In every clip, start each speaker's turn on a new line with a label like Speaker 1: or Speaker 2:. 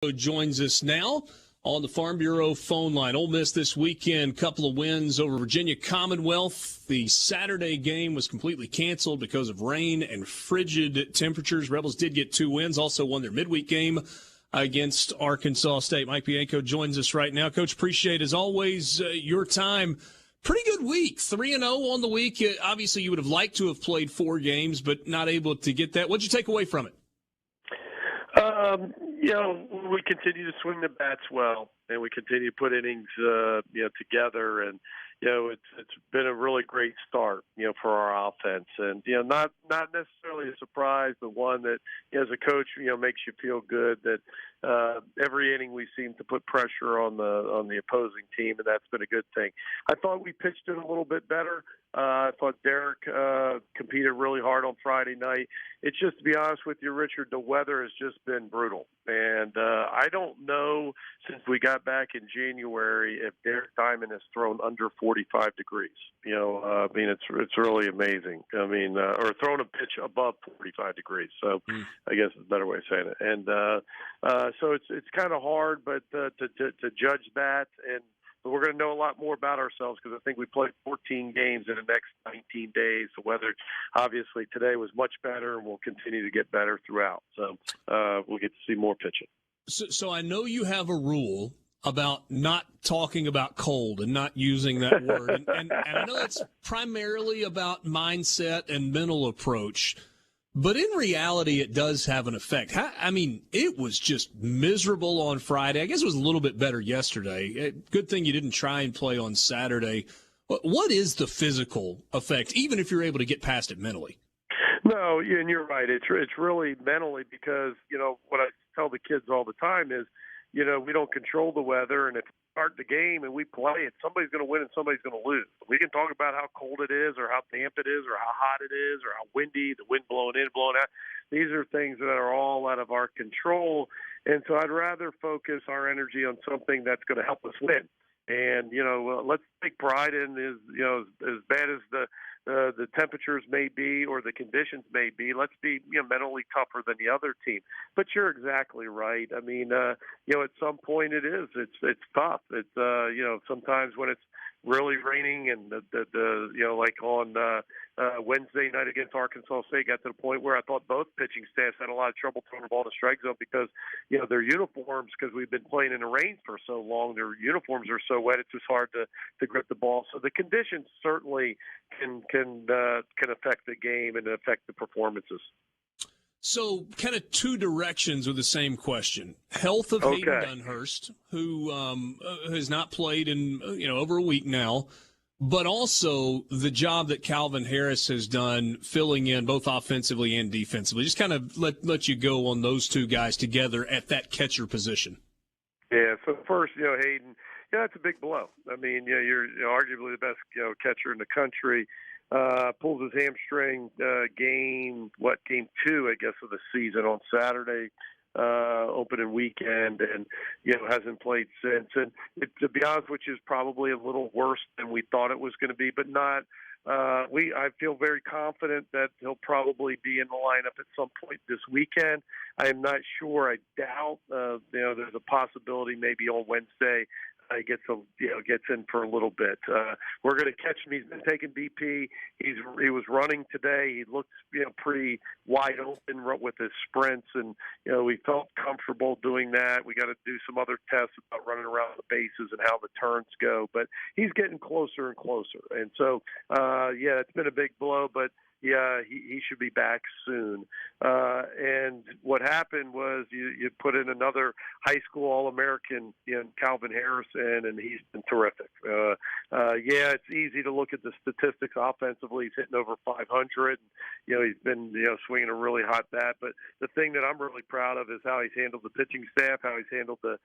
Speaker 1: Joins us now on the Farm Bureau phone line. Ole Miss this weekend, couple of wins over Virginia Commonwealth. The Saturday game was completely canceled because of rain and frigid temperatures. Rebels did get 2 wins, also won their midweek game against Arkansas State. Mike Bianco joins us right now. Coach, appreciate, as always, your time. Pretty good week, 3-0 on the week. Obviously, you would have liked to have played 4 games, but not able to get that. What'd you take away from it?
Speaker 2: We continue to swing the bats well, and we continue to put innings, together. And, it's been a really great start, for our offense. And, not necessarily a surprise, but one that, as a coach, makes you feel good that every inning we seem to put pressure on the opposing team, and that's been a good thing. I thought we pitched it a little bit better. I thought Derek competed really hard on Friday night. It's just, to be honest with you, Richard, the weather has just been brutal. And I don't know, since we got back in January, if Derek Diamond has thrown under 45 degrees. It's really amazing. Or thrown a pitch above 45 degrees. So I guess it's a better way of saying it. And so it's kind of hard, but to judge that, and but we're going to know a lot more about ourselves because I think we played 14 games in the next 19 days. The weather, obviously, today was much better, and we'll continue to get better throughout. So we'll get to see more pitching.
Speaker 1: So I know you have a rule about not talking about cold and not using that word. and I know it's primarily about mindset and mental approach. But in reality, it does have an effect. It was just miserable on Friday. I guess it was a little bit better yesterday. Good thing you didn't try and play on Saturday. What is the physical effect, even if you're able to get past it mentally?
Speaker 2: No, and you're right. It's really mentally because, what I tell the kids all the time is, we don't control the weather, and if we start the game and we play it, somebody's going to win and somebody's going to lose. We can talk about how cold it is or how damp it is or how hot it is or how windy, the wind blowing in, blowing out. These are things that are all out of our control, and so I'd rather focus our energy on something that's going to help us win. And, let's take pride in as bad as the temperatures may be or the conditions may be, let's be mentally tougher than the other team. But you're exactly right. At some point it's tough. It's sometimes when it's really raining and like on Wednesday night against Arkansas State, got to the point where I thought both pitching staffs had a lot of trouble throwing the ball to strike zone because their uniforms, because we've been playing in the rain for so long, their uniforms are so wet it's just hard to grip the ball. So the conditions certainly can affect the game and affect the performances.
Speaker 1: So kind of 2 directions with the same question. Health of Hayden Dunhurst, who has not played in over a week now, but also the job that Calvin Harris has done filling in both offensively and defensively. Just kind of let you go on those 2 guys together at that catcher position. Yeah,
Speaker 2: so first, Hayden, it's a big blow. You're arguably the best catcher in the country. Pulls his hamstring game 2, I guess, of the season on Saturday, opening weekend, and hasn't played since. And to be honest, which is probably a little worse than we thought it was going to be, but not. I feel very confident that he'll probably be in the lineup at some point this weekend. I am not sure. I doubt. There's a possibility maybe on Wednesday. He gets in for a little bit. We're going to catch him. He's been taking BP. He was running today. He looked pretty wide open with his sprints, and we felt comfortable doing that. We got to do some other tests about running around the bases and how the turns go, but he's getting closer and closer. And so, it's been a big blow, but. Yeah, he should be back soon. And what happened was you put in another high school All-American in Calvin Harrison, and he's been terrific. It's easy to look at the statistics offensively. He's hitting over 500. He's been swinging a really hot bat. But the thing that I'm really proud of is how he's handled the pitching staff, how he's handled the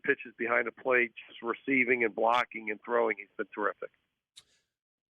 Speaker 2: pitches behind the plate, just receiving and blocking and throwing. He's been terrific.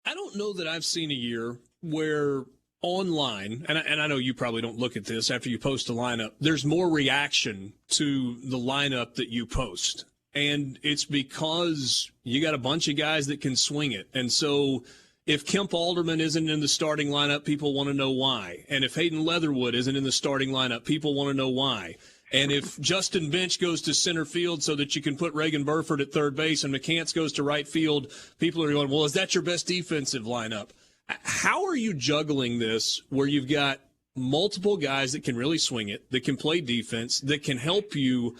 Speaker 1: I don't know that I've seen a year where online, and I know you probably don't look at this after you post a lineup, there's more reaction to the lineup that you post. And it's because you got a bunch of guys that can swing it. And so if Kemp Alderman isn't in the starting lineup, people want to know why. And if Hayden Leatherwood isn't in the starting lineup, people want to know why. And if Justin Bench goes to center field so that you can put Reagan Burford at third base and McCants goes to right field, people are going, well, is that your best defensive lineup? How are you juggling this where you've got multiple guys that can really swing it, that can play defense, that can help you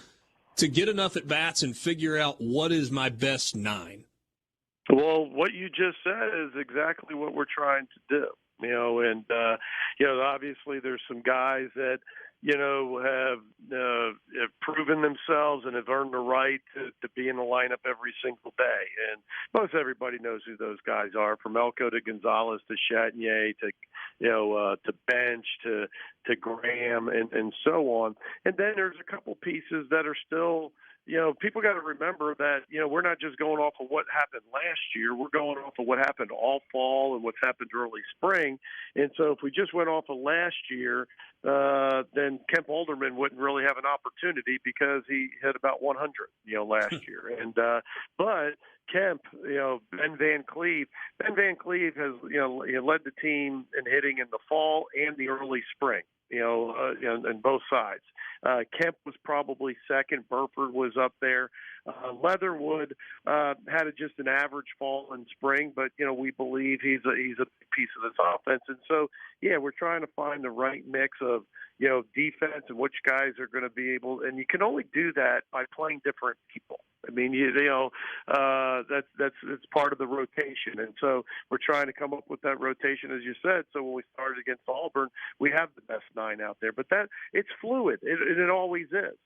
Speaker 1: to get enough at bats and figure out what is my best nine?
Speaker 2: Well, what you just said is exactly what we're trying to do. And obviously there's some guys that have proven themselves and have earned the right to be in the lineup every single day. And most everybody knows who those guys are, from Elko to Gonzalez to Chatagnier to Bench to Graham and so on. And then there's a couple pieces that are still – people got to remember that, we're not just going off of what happened last year. We're going off of what happened all fall and what's happened early spring. And so if we just went off of last year, then Kemp Olderman wouldn't really have an opportunity because he hit about 100, last year. And but Kemp, Ben Van Cleve has, led the team in hitting in the fall and the early spring. On both sides. Kemp was probably second. Burford was up there. Leatherwood had just an average fall in spring, but we believe he's a big piece of this offense. And so, we're trying to find the right mix of defense and which guys are going to be able. And you can only do that by playing different people. I mean, that's part of the rotation, and so we're trying to come up with that rotation, as you said. So when we started against Auburn, we have the best nine out there, but that it's fluid. It always is.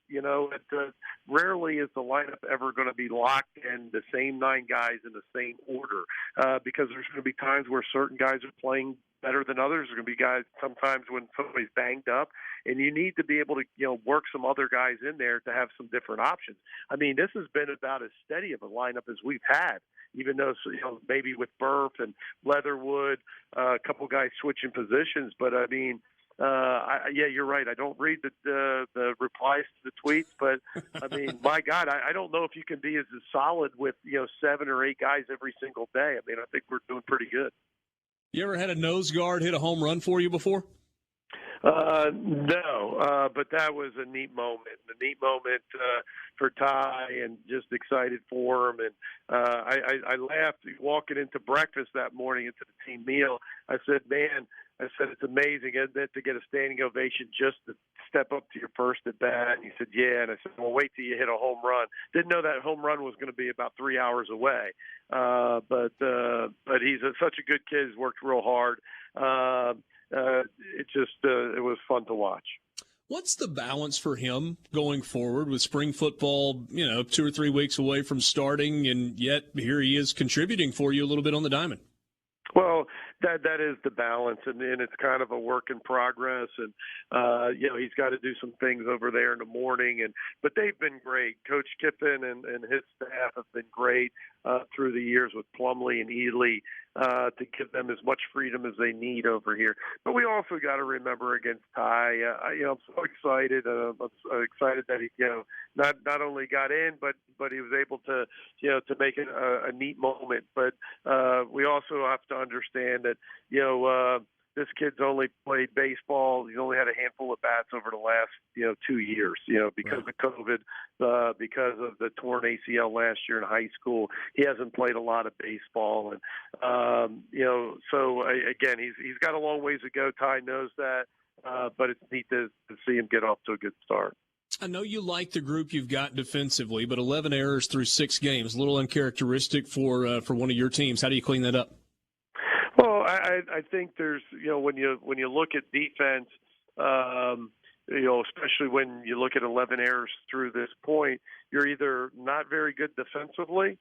Speaker 2: Rarely is the lineup ever going to be locked in the same nine guys in the same order, because there's going to be times where certain guys are playing better than others. There's going to be guys sometimes when somebody's banged up, and you need to be able to work some other guys in there to have some different options. I mean, this has been about as steady of a lineup as we've had, even though maybe with Burf and Leatherwood, a couple guys switching positions. But I mean, you're right. I don't read the replies to the tweets, but I mean, my God, I don't know if you can be as solid with 7 or 8 guys every single day. I mean, I think we're doing pretty good.
Speaker 1: You ever had a nose guard hit a home run for you before?
Speaker 2: No, but that was a neat moment for Ty, and just excited for him. And I laughed walking into breakfast that morning, into the team meal. I said, it's amazing, isn't it, to get a standing ovation just to step up to your first at bat? And he said, yeah. And I said, well, wait till you hit a home run. Didn't know that home run was going to be about 3 hours away. But he's such a good kid. He's worked real hard. It was fun to watch.
Speaker 1: What's the balance for him going forward with spring football, 2 or 3 weeks away from starting, and yet here he is contributing for you a little bit on the diamond?
Speaker 2: Well, that is the balance, and it's kind of a work in progress. And he's got to do some things over there in the morning. But they've been great. Coach Kiffin and his staff have been great through the years with Plumlee and Ely to give them as much freedom as they need over here. But we also got to remember against Ty. I'm so excited. I'm excited that he not only got in, but he was able to make it a neat moment. But we also have to understand that this kid's only played baseball. He's only had a handful of bats over the last 2 years. Because of COVID, because of the torn ACL last year in high school, he hasn't played a lot of baseball. And so again, he's got a long ways to go. Ty knows that, but it's neat to see him get off to a good start.
Speaker 1: I know you like the group you've got defensively, but 11 errors through 6 games, a little uncharacteristic for one of your teams. How do you clean that up?
Speaker 2: Well, I think there's when you look at defense, especially when you look at 11 errors through this point, you're either not very good defensively,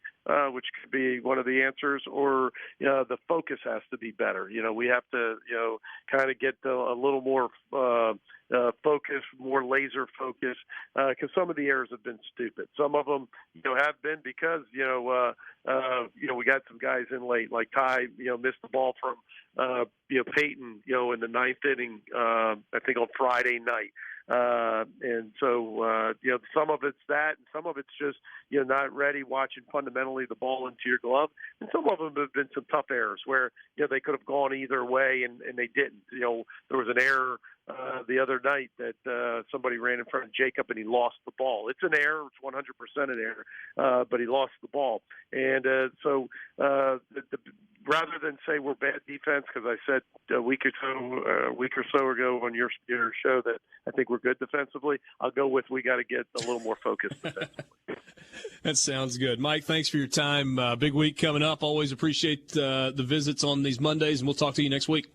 Speaker 2: which could be one of the answers, or the focus has to be better. We have to kind of get a little more focus, more laser focus, because some of the errors have been stupid. Some of them have been because we got some guys in late, like Ty missed the ball from Peyton in the 9th inning, I think on Friday night. And so, some of it's that, and some of it's just, not ready, watching fundamentally the ball into your glove. And some of them have been some tough errors where, they could have gone either way and they didn't. There was an error the other night that somebody ran in front of Jacob and he lost the ball. It's an error. It's 100% an error, but he lost the ball. And rather than say we're bad defense, because I said a week or so ago on your show that I think we're good defensively, I'll go with we got to get a little more focused defensively.
Speaker 1: That sounds good. Mike, thanks for your time. Big week coming up. Always appreciate the visits on these Mondays, and we'll talk to you next week.